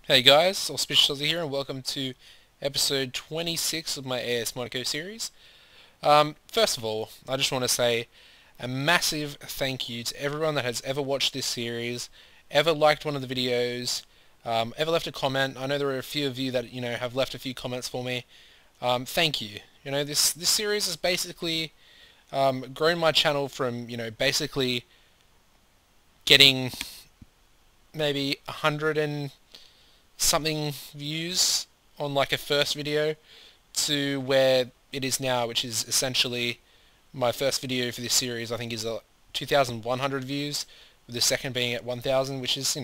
Hey guys, AuspiciousAussie here and welcome to episode 26 of my AS Monaco series. First of all, I just want to say a massive thank you to everyone that has ever watched this series, ever liked one of the videos, ever left a comment. I know there are a few of you that, have left a few comments for me. Thank you. This series has basically grown my channel from, basically getting maybe 100 and something views on like a first video to where it is now, which is essentially my first video for this series. I think is 2,100 views, with the second being at 1,000, which is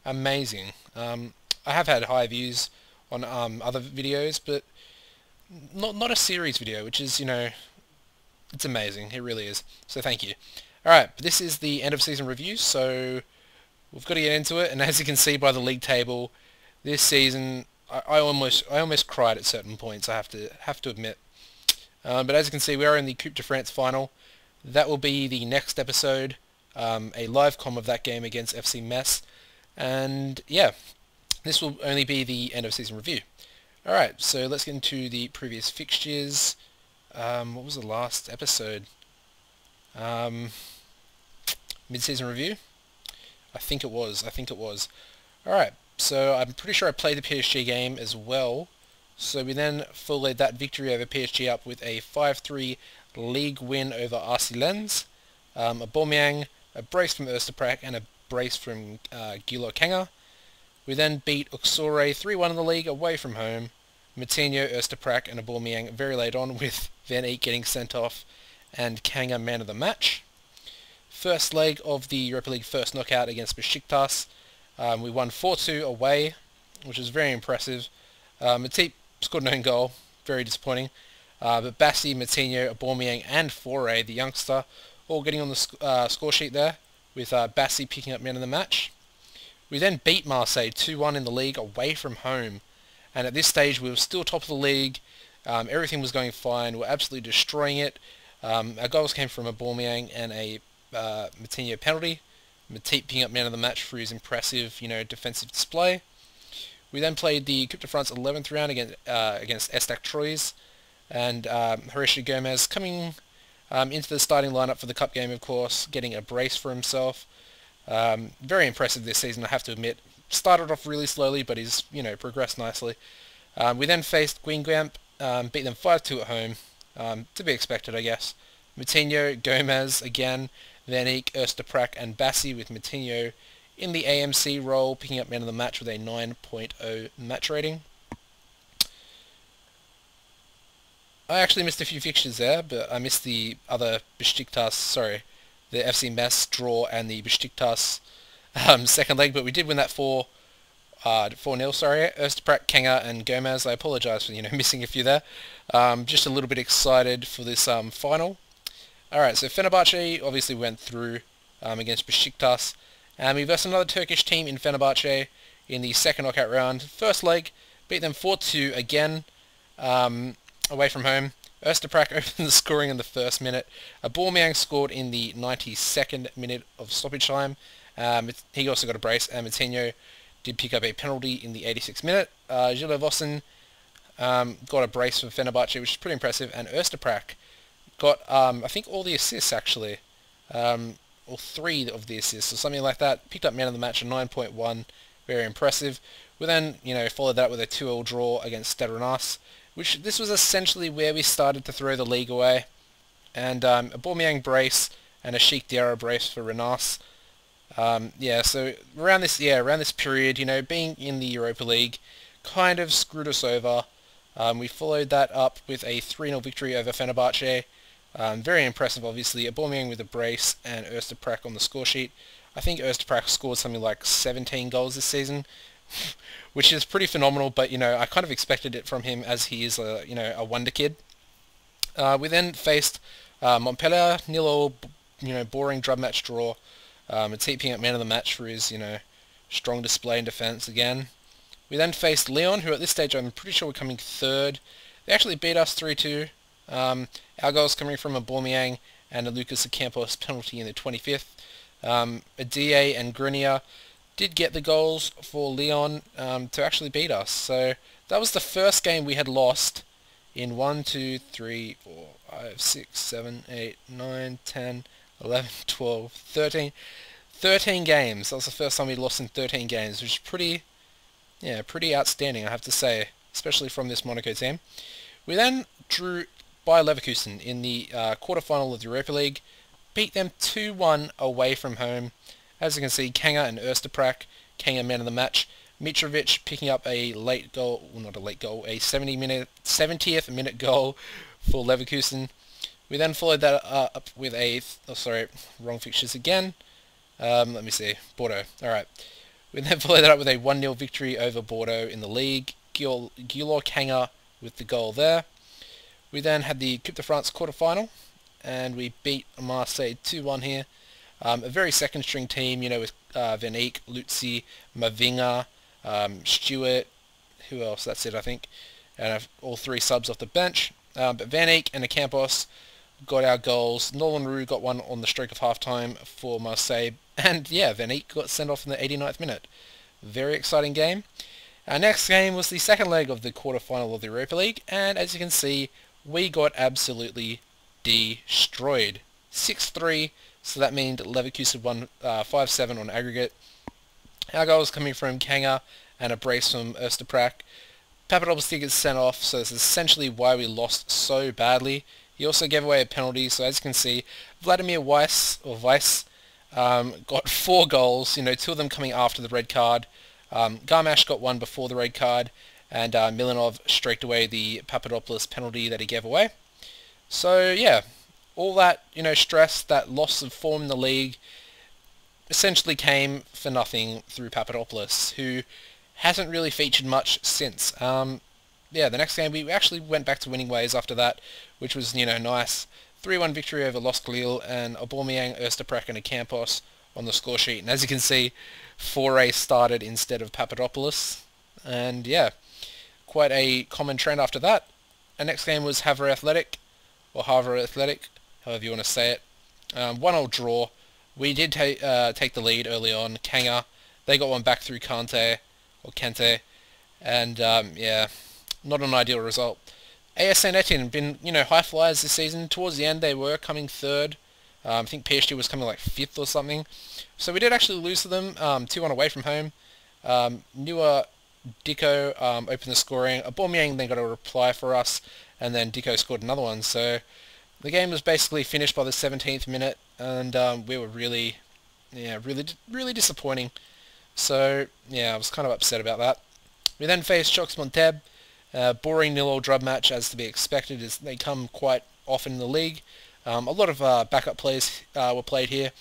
amazing. I have had high views on other videos, but not a series video, which is it's amazing. It really is. So thank you. All right, but this is the end of season review, so we've got to get into it. And as you can see by the league table, this season I almost cried at certain points. I have to admit. But as you can see, we are in the Coupe de France final. That will be the next episode, a live comm of that game against FC Metz. And yeah, this will only be the end of season review. Alright, so let's get into the previous fixtures. What was the last episode? Mid-season review? I think it was. Alright, so I'm pretty sure I played the PSG game as well. So we then followed that victory over PSG up with a 5-3 league win over RC Lens. A Aubameyang, a brace from Osterprak, and a brace from Guilo Kanga. We then beat Auxerre 3-1 in the league away from home. Matinho, Osterprak, and Aubameyang very late on, with Van Eyck getting sent off and Kanga man of the match. First leg of the Europa League first knockout against Besiktas. We won 4-2 away, which was very impressive. Matip scored an own goal, very disappointing. But Bassi, Matinho, Aubameyang, and Faure, the youngster, all getting on the score sheet there, with Bassi picking up man of the match. We then beat Marseille 2-1 in the league away from home. And at this stage, we were still top of the league. Everything was going fine. We were absolutely destroying it. Our goals came from Aubameyang and a Matinho penalty. Matip picking up man of the match for his impressive, defensive display. We then played the Coupe de France 11th round against Estac Troyes, and Horacio Gomez coming into the starting lineup for the cup game, of course, getting a brace for himself. Very impressive this season, I have to admit. Started off really slowly, but he's progressed nicely. We then faced Guingamp, beat them 5-2 at home, to be expected, I guess. Matinho, Gomez again, Van Eyck, Osterprak, and Bassi, with Matinho in the AMC role, picking up man of the match with a 9.0 match rating. I actually missed a few fixtures there, but I missed the other the FC Metz draw and the Besiktas second leg, but we did win that 4-0, Osterprak, Kanga, and Gomez. I apologise for, missing a few there. Just a little bit excited for this final. Alright, so Fenerbahce obviously went through against Besiktas. And we versed another Turkish team in Fenerbahce in the second knockout round. First leg, beat them 4-2 again, away from home. Osterprak opened the scoring in the first minute. Aubameyang scored in the 92nd minute of stoppage time. He also got a brace, and Matinho did pick up a penalty in the 86th minute. Gilles Vossen got a brace for Fenerbahce, which is pretty impressive, and Osterprak got, I think, all the assists, actually. Or 3 of the assists, or something like that. Picked up man of the match, a 9.1. Very impressive. We then, followed that with a 2-2 draw against Stade Rennais, which this was essentially where we started to throw the league away. And a Aubameyang brace and a Sheikh Diarra brace for Rennais. So around this period, being in the Europa League kind of screwed us over. We followed that up with a 3-0 victory over Fenerbahce. Very impressive, obviously. Aubameyang with a brace and Osterprak on the score sheet. I think Osterprak scored something like 17 goals this season, which is pretty phenomenal, but, I kind of expected it from him, as he is a wonder kid. We then faced Montpellier, 0-0, boring drum match draw. Matip picking up man of the match for his, strong display in defence again. We then faced Lyon, who at this stage I'm pretty sure were coming third. They actually beat us 3-2. Our goals coming from Aubameyang and a Lucas Ocampos penalty in the 25th. Adie and Grenier did get the goals for Leon to actually beat us. So that was the first game we had lost in 1, 2, 3, 4, 5, 6, 7, 8, 9, 10, 11, 12, 13. 13 games. That was the first time we lost in 13 games, which is pretty outstanding, I have to say, especially from this Monaco team. We then drew by Leverkusen in the quarterfinal of the Europa League, beat them 2-1 away from home. As you can see, Kanga and Ersteprak, Kanga man of the match, Mitrovic picking up a late goal, well, not a late goal, a 70th minute goal for Leverkusen. We then followed that up with a, wrong fixtures again. Let me see, Bordeaux. Alright. We then followed that up with a 1-0 victory over Bordeaux in the league. Guillaume Kanga with the goal there. We then had the Coupe de France quarterfinal, and we beat Marseille 2-1 here. A very second-string team, you know, with Van Eyck, Lutzi, Mavinga, Stewart, who else? That's it, I think. And all three subs off the bench. But Van Eyck and Ocampos got our goals. Nolan Roux got one on the stroke of half-time for Marseille. And yeah, Van Eyck got sent off in the 89th minute. Very exciting game. Our next game was the second leg of the quarterfinal of the Europa League, and as you can see, we got absolutely destroyed. 6-3, so that means Leverkusen won 5-7 on aggregate. Our goals coming from Kanga and a brace from Ersteprak. Papadopoulos gets sent off, so this is essentially why we lost so badly. He also gave away a penalty, so as you can see, Vladimir Weiss got 4 goals, you know, 2 of them coming after the red card. Garmash got 1 before the red card, and Milanov streaked away the Papadopoulos penalty that he gave away. So yeah, all that, you know, stress, that loss of form in the league, essentially came for nothing through Papadopoulos, who hasn't really featured much since. Yeah, the next game we actually went back to winning ways after that, which was, you know, nice. 3-1 victory over Los Glil, and Aubameyang, Ersteprak and Ocampos on the score sheet. And as you can see, Foray started instead of Papadopoulos. And yeah, quite a common trend after that. Our next game was Havre Athletic, or Havre Athletic, however you want to say it. 1-1 draw. We did take the lead early on. Kanga, they got one back through Kante, and yeah, not an ideal result. AS Saint Etienne been, you know, high flyers this season. Towards the end, they were coming third. I think PSG was coming like 5th or something. So we did actually lose to them, 2-1 away from home. Newer Dicko opened the scoring. Aubameyang then got a reply for us, and then Dicko scored another one. So the game was basically finished by the 17th minute, and we were really disappointing. So yeah, I was kind of upset about that. We then faced Chocs Monteb. Boring 0-0 drub match, as to be expected, as they come quite often in the league. A lot of backup plays were played here,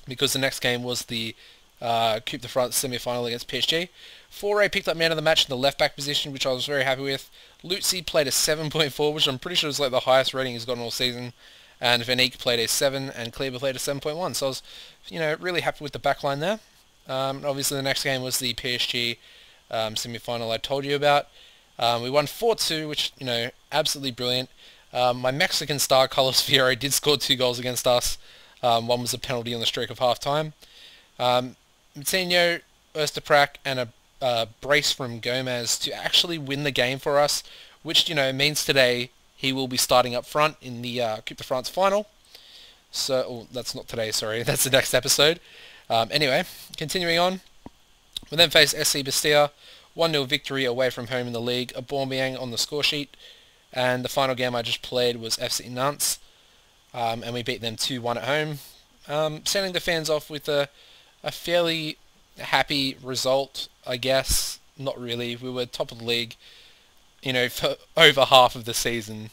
because the next game was the Coupe de France semi-final against PSG. Foray picked up man of the match in the left-back position, which I was very happy with. Lutzi played a 7.4, which I'm pretty sure is like the highest rating he's gotten all season. And Van Eyck played a 7, and Kleber played a 7.1. So I was, you know, really happy with the backline there. Obviously, the next game was the PSG semi-final I told you about. We won 4-2, which, you know, absolutely brilliant. My Mexican star, Carlos Fierro, did score 2 goals against us. One was a penalty on the stroke of half-time. Moutinho, Ersteprak, and a brace from Gomez to actually win the game for us, which, you know, means today he will be starting up front in the Coupe de France final. So, oh, that's not today, sorry, that's the next episode. Anyway, continuing on, we then face SC Bastia. 1-0 victory away from home in the league. Aubameyang on the score sheet. And the final game I just played was FC Nantes. And we beat them 2-1 at home. Sending the fans off with a fairly happy result, I guess. Not really. We were top of the league, you know, for over half of the season.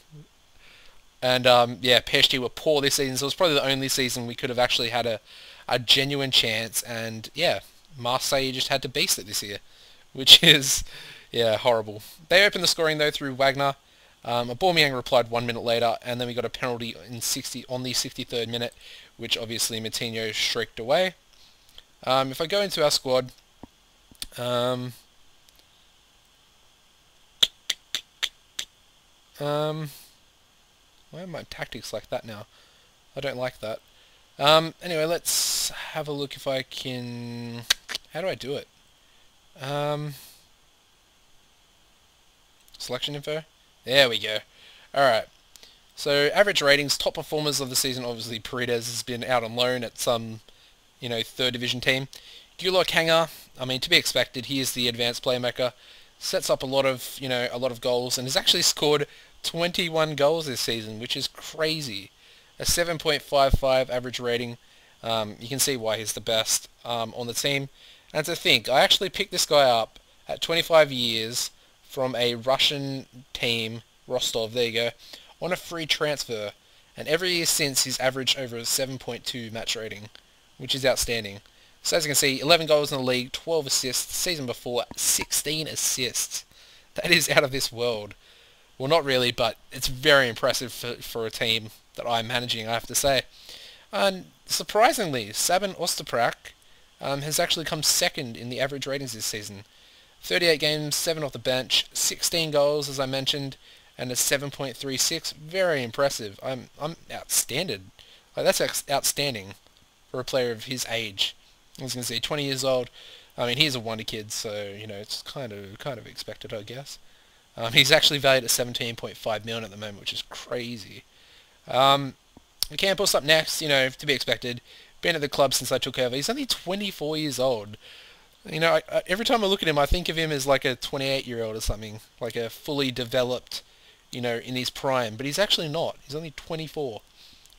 And yeah, PSG were poor this season, so it was probably the only season we could have actually had a genuine chance. And yeah, Marseille just had to beast it this year, which is, yeah, horrible. They opened the scoring, though, through Wagner. Aubameyang replied 1 minute later, and then we got a penalty on the 63rd minute, which obviously Moutinho shrieked away. If I go into our squad, why are my tactics like that now? I don't like that. Anyway, let's have a look if I can... How do I do it? Selection info? There we go. Alright. So, average ratings, top performers of the season, obviously Paredes has been out on loan at some, third division team. Gulok Hanger, I mean, to be expected, he is the advanced playmaker. Sets up a lot of goals, and has actually scored 21 goals this season, which is crazy. A 7.55 average rating. You can see why he's the best on the team. And to think, I actually picked this guy up at 25 years from a Russian team, Rostov, there you go, on a free transfer. And every year since, he's averaged over a 7.2 match rating, which is outstanding. So as you can see, 11 goals in the league, 12 assists. The season before, 16 assists. That is out of this world. Well, not really, but it's very impressive for a team that I'm managing, I have to say. And surprisingly, Sabin Ostaprak has actually come second in the average ratings this season. 38 games, 7 off the bench, 16 goals, as I mentioned, and a 7.36. Very impressive. I'm outstanding. Like, that's outstanding for a player of his age. As you can see, 20 years old. I mean, he's a wonder kid, so it's kind of expected, I guess. He's actually valued at 17.5 million at the moment, which is crazy. Campos up next, to be expected. Been at the club since I took over. He's only 24 years old. Every time I look at him, I think of him as like a 28-year-old or something, like a fully developed, in his prime. But he's actually not. He's only 24.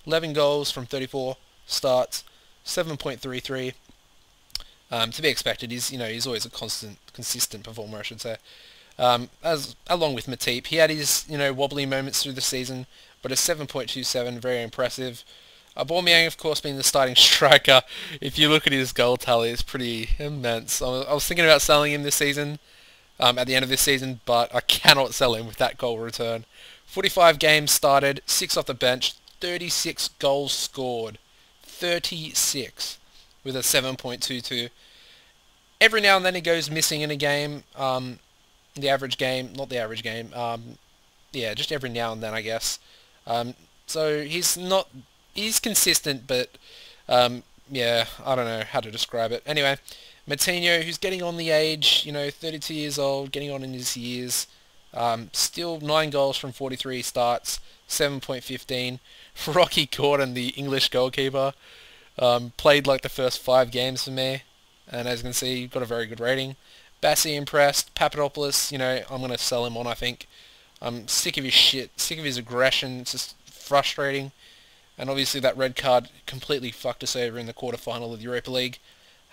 11 goals from 34 starts, 7.33. To be expected, he's always a consistent performer, I should say. Along with Matip, he had his wobbly moments through the season, but a 7.27, very impressive. Aubameyang, of course, being the starting striker. If you look at his goal tally, it's pretty immense. I was thinking about selling him this season, at the end of this season, but I cannot sell him with that goal return. 45 games started, 6 off the bench, 36 goals scored. 36 with a 7.22. Every now and then he goes missing in a game. The average game, not the average game. Yeah, just every now and then, I guess. So he's consistent, but yeah, I don't know how to describe it. Anyway, Matinho, who's getting on the age, 32 years old, getting on in his years. Still 9 goals from 43 starts, 7.15. Rocky Gordon, the English goalkeeper, played like the first 5 games for me, and as you can see, got a very good rating. Bassi impressed. Papadopoulos, I'm going to sell him on, I think. I'm sick of his shit, sick of his aggression. It's just frustrating. And obviously that red card completely fucked us over in the quarterfinal of the Europa League.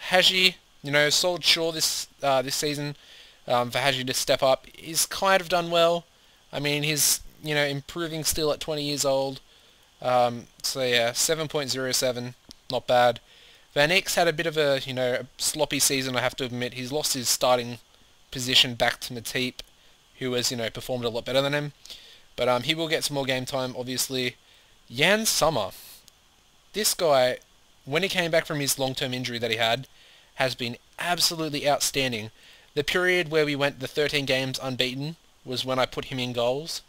Haji, sold sure this season for Haji to step up. He's kind of done well. I mean, he's, improving still at 20 years old. So yeah, 7.07, not bad. Van Eyck's had a bit of a, a sloppy season, I have to admit. He's lost his starting position back to Matip, who has, performed a lot better than him. But he will get some more game time, obviously. Jan Sommer. This guy, when he came back from his long-term injury that he had, has been absolutely outstanding. The period where we went the 13 games unbeaten was when I put him in goals.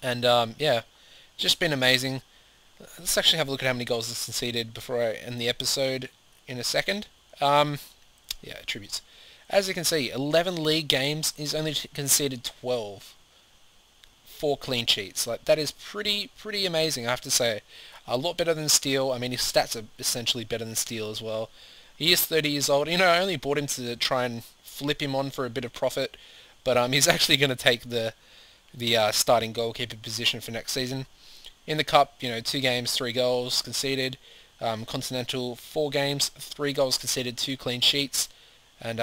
And, yeah, just been amazing. Let's actually have a look at how many goals he's conceded before I end the episode in a second. Yeah, attributes. As you can see, 11 league games, he's only conceded 12. 4 clean sheets. Like, that is pretty amazing, I have to say. A lot better than Steele. I mean, his stats are essentially better than Steele as well. He is 30 years old. I only bought him to try and flip him on for a bit of profit, but he's actually going to take the starting goalkeeper position for next season. In the Cup, 2 games, 3 goals conceded. Continental, 4 games, 3 goals conceded, 2 clean sheets. And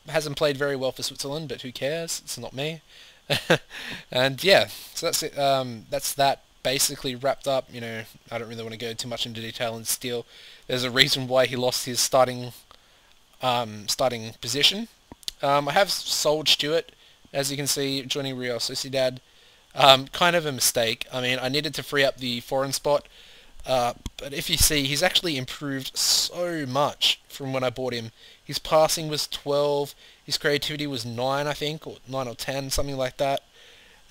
hasn't played very well for Switzerland, but who cares? It's not me. And yeah, so that's it. That's that basically wrapped up. I don't really want to go too much into detail in Steele. There's a reason why he lost his starting position. I have sold Stewart, as you can see, joining Real Sociedad. Kind of a mistake. I mean, I needed to free up the foreign spot, but if you see, he's actually improved so much from when I bought him. His passing was 12, his creativity was 9, I think, or 9 or 10, something like that.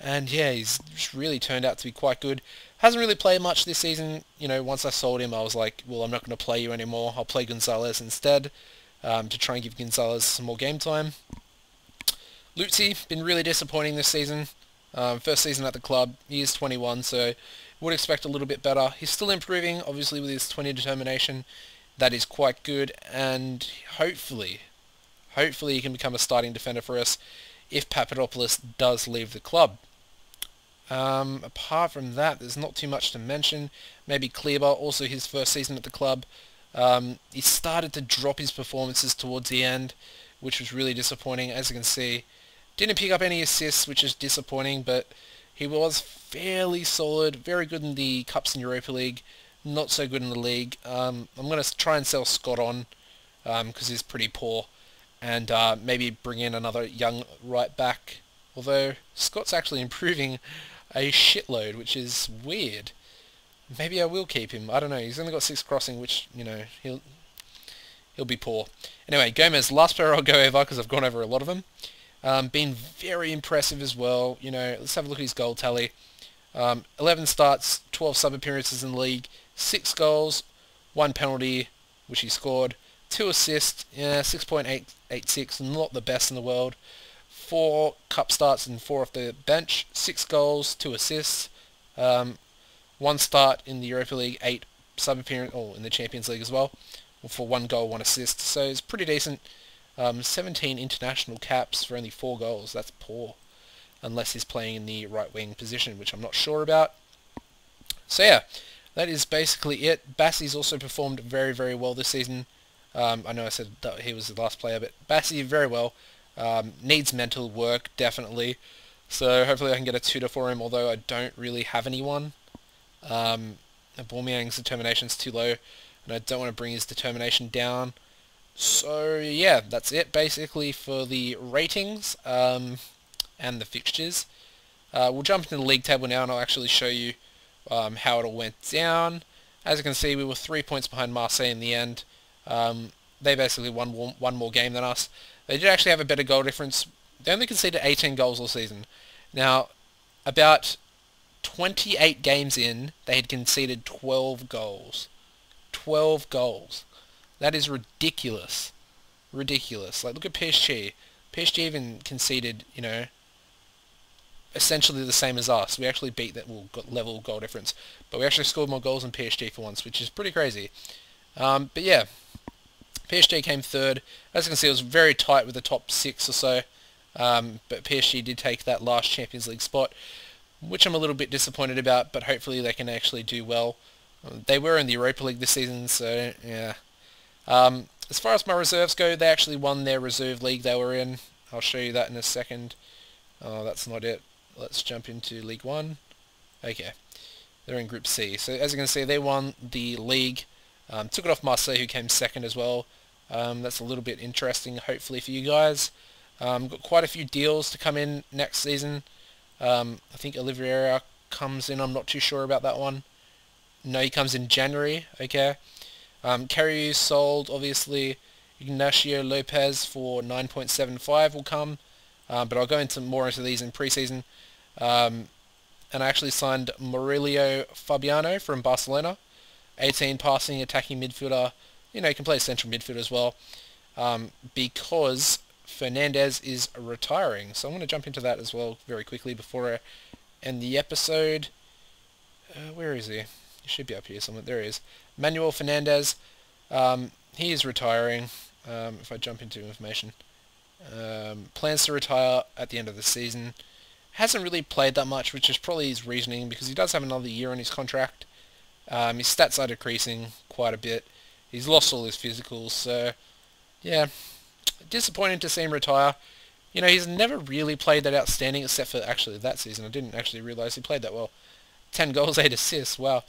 And yeah, he's just really turned out to be quite good. Hasn't really played much this season. Once I sold him, I was like, well, I'm not going to play you anymore. I'll play Gonzalez instead. to try and give Gonzalez some more game time. Lutzi, been really disappointing this season. First season at the club, he is 21, so would expect a little bit better. He's still improving, obviously with his 20 determination. That is quite good, and hopefully he can become a starting defender for us if Papadopoulos does leave the club. Apart from that, there's not too much to mention. Maybe Kleber, also his first season at the club. He started to drop his performances towards the end, which was really disappointing. As you can see, didn't pick up any assists, which is disappointing, but he was fairly solid, very good in the Cups and Europa League, not so good in the league. I'm going to try and sell Scott on, because he's pretty poor, and maybe bring in another young right back, although Scott's actually improving a shitload, which is weird. Maybe I will keep him, I don't know, he's only got 6 crossing, which, you know, he'll be poor. Anyway, Gomez, last player I'll go over, because I've gone over a lot of them. Been very impressive as well. You know, let's have a look at his goal tally. 11 starts, 12 sub-appearances in the league, 6 goals, 1 penalty, which he scored, 2 assists, 6.886, not the best in the world. 4 cup starts and 4 off the bench, 6 goals, 2 assists, 1 start in the Europa League, 8 sub-appearance, in the Champions League as well, for 1 goal, 1 assist. So it's pretty decent. 17 international caps for only 4 goals. That's poor, unless he's playing in the right wing position, which I'm not sure about. So yeah, that is basically it. Bassey's also performed very, very well this season. I know I said that he was the last player, but Bassey very well. Needs mental work, definitely. So hopefully I can get a tutor for him, although I don't really have anyone. Aubameyang's determination's too low, and I don't want to bring his determination down. So yeah, that's it basically for the ratings and the fixtures. We'll jump into the league table now, and I'll actually show you how it all went down. As you can see, we were 3 points behind Marseille in the end. They basically won one more game than us. They did actually have a better goal difference. They only conceded 18 goals all season. Now, about 28 games in, they had conceded 12 goals. 12 goals. That is ridiculous. Ridiculous. Like, look at PSG. PSG even conceded, you know, essentially the same as us. We actually beat that, got level goal difference. But we actually scored more goals than PSG for once, which is pretty crazy. But yeah, PSG came third. As you can see, it was very tight with the top 6 or so. But PSG did take that last Champions League spot, which I'm a little bit disappointed about, but hopefully they can actually do well. They were in the Europa League this season, so yeah. As far as my reserves go, they actually won their reserve league they were in. I'll show you that in a second. Oh, that's not it. Let's jump into League 1. Okay. They're in Group C. So as you can see, they won the league. Took it off Marseille, who came second as well. That's a little bit interesting, hopefully, for you guys. Got quite a few deals to come in next season. I think Oliveira comes in. I'm not too sure about that one. No, he comes in January. Okay. Carrier sold, obviously. Ignacio Lopez for 9.75 will come. But I'll go more into these in pre-season. And I actually signed Murillo Fabiano from Barcelona. 18 passing, attacking midfielder. You know, he can play central midfield as well. Because Fernandez is retiring. So I'm going to jump into that as well very quickly before I end the episode. Where is he? He should be up here somewhere. There he is. Manuel Fernandez. He is retiring. If I jump into information. Plans to retire at the end of the season. Hasn't really played that much, which is probably his reasoning, because he does have another year on his contract. His stats are decreasing quite a bit. He's lost all his physicals, so yeah, disappointing to see him retire. You know, he's never really played that outstanding, except for actually that season. I didn't actually realise he played that well. 10 goals, 8 assists, wow.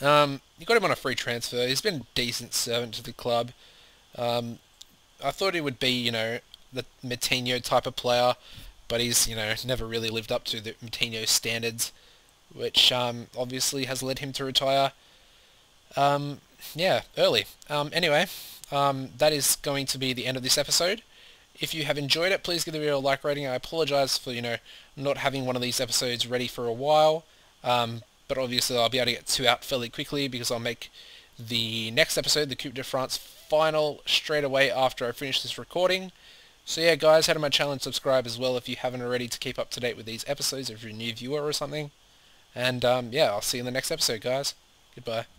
You got him on a free transfer. He's been a decent servant to the club. I thought he would be, you know, the Moutinho type of player, but he's, you know, never really lived up to the Moutinho standards, which obviously has led him to retire. Yeah, early. Anyway, that is going to be the end of this episode. If you have enjoyed it, please give the video a like rating. I apologise for, you know, not having one of these episodes ready for a while, but obviously I'll be able to get 2 out fairly quickly, because I'll make the next episode, the Coupe de France, final straight away after I finish this recording. So yeah guys, head to my channel and subscribe as well if you haven't already to keep up to date with these episodes if you're a new viewer or something. And yeah, I'll see you in the next episode guys. Goodbye.